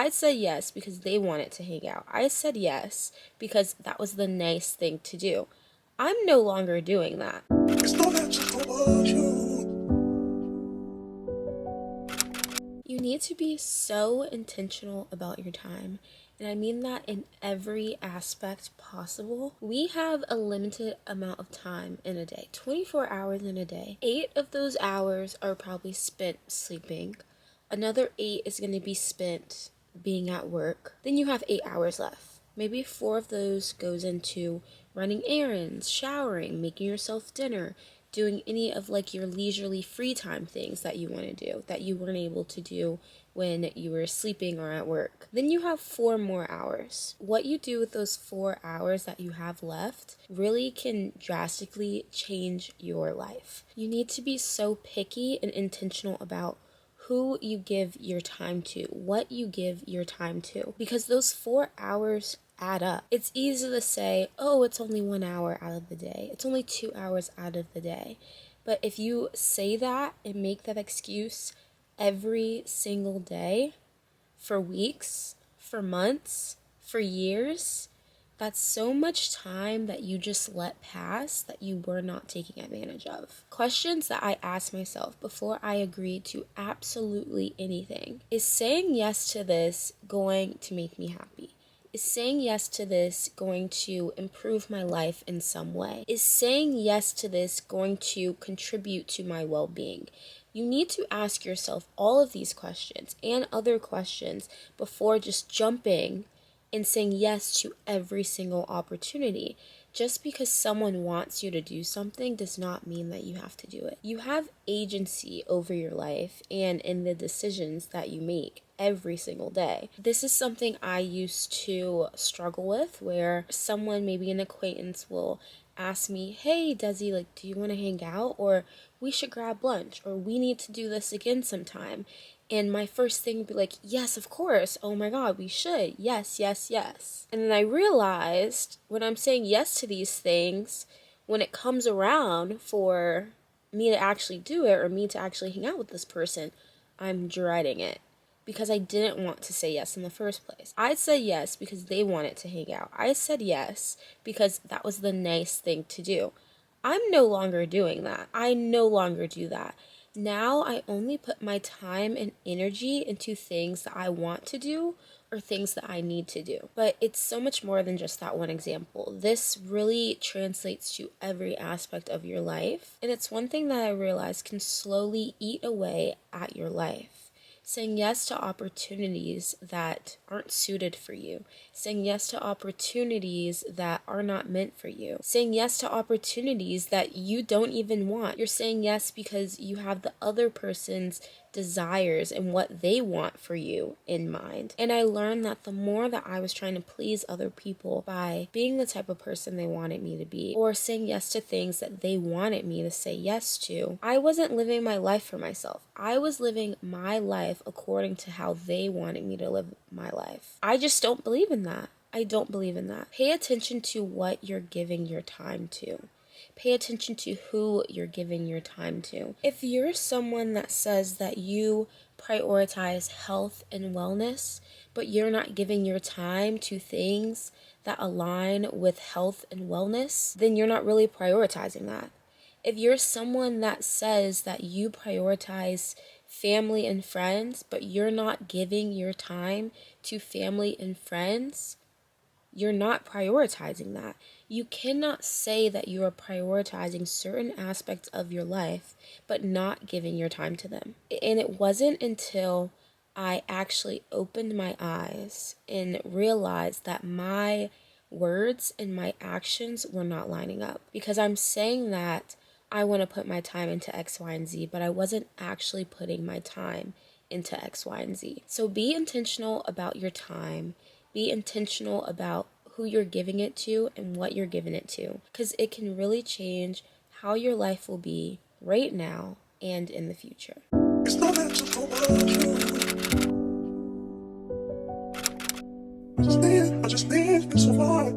I said yes because they wanted to hang out. I said yes because that was the nice thing to do. I'm no longer doing that. You need to be so intentional about your time. And I mean that in every aspect possible. We have a limited amount of time in a day, 24 hours in a day. 8 of those hours are probably spent sleeping. Another 8 is going to be spent being at work. Then you have 8 hours left. Maybe 4 of those goes into running errands, showering, making yourself dinner, doing any of like your leisurely free time things that you want to do that you weren't able to do when you were sleeping or at work. Then you have 4 more hours. What you do with those 4 hours that you have left really can drastically change your life. You need to be so picky and intentional about who you give your time to, what you give your time to, because those 4 hours add up. It's easy to say, oh, it's only 1 hour out of the day. It's only 2 hours out of the day. But if you say that and make that excuse every single day for weeks, for months, for years, that's so much time that you just let pass that you were not taking advantage of. Questions that I ask myself before I agree to absolutely anything. Is saying yes to this going to make me happy? Is saying yes to this going to improve my life in some way? Is saying yes to this going to contribute to my well-being? You need to ask yourself all of these questions and other questions before just jumping and saying yes to every single opportunity. Just because someone wants you to do something does not mean that you have to do it. You have agency over your life and in the decisions that you make every single day. This is something I used to struggle with, where someone, maybe an acquaintance, will ask me, hey Desi, like, do you want to hang out? Or we should grab lunch, or we need to do this again sometime. And my first thing would be like, yes, of course. Oh my God, we should. Yes, yes, yes. And then I realized when I'm saying yes to these things, when it comes around for me to actually do it or me to actually hang out with this person, I'm dreading it because I didn't want to say yes in the first place. I said yes because they wanted to hang out. I said yes because that was the nice thing to do. I'm no longer doing that. I no longer do that. Now I only put my time and energy into things that I want to do or things that I need to do. But it's so much more than just that one example. This really translates to every aspect of your life. And it's one thing that I realized can slowly eat away at your life. Saying yes to opportunities that aren't suited for you. Saying yes to opportunities that are not meant for you. Saying yes to opportunities that you don't even want. You're saying yes because you have the other person's desires and what they want for you in mind. And I learned that the more that I was trying to please other people by being the type of person they wanted me to be, or saying yes to things that they wanted me to say yes to, I wasn't living my life for myself. I was living my life according to how they wanted me to live my life. I just don't believe in that. I don't believe in that. Pay attention to what you're giving your time to. Pay attention to who you're giving your time to. If you're someone that says that you prioritize health and wellness, but you're not giving your time to things that align with health and wellness, then you're not really prioritizing that. If you're someone that says that you prioritize family and friends, but you're not giving your time to family and friends, you're not prioritizing that. You cannot say that you are prioritizing certain aspects of your life, but not giving your time to them. And it wasn't until I actually opened my eyes and realized that my words and my actions were not lining up. Because I'm saying that I want to put my time into X, Y, and Z, but I wasn't actually putting my time into X, Y, and Z. So be intentional about your time. Be intentional about who you're giving it to and what you're giving it to, because it can really change how your life will be right now and in the future. It's not that just I just need to survive.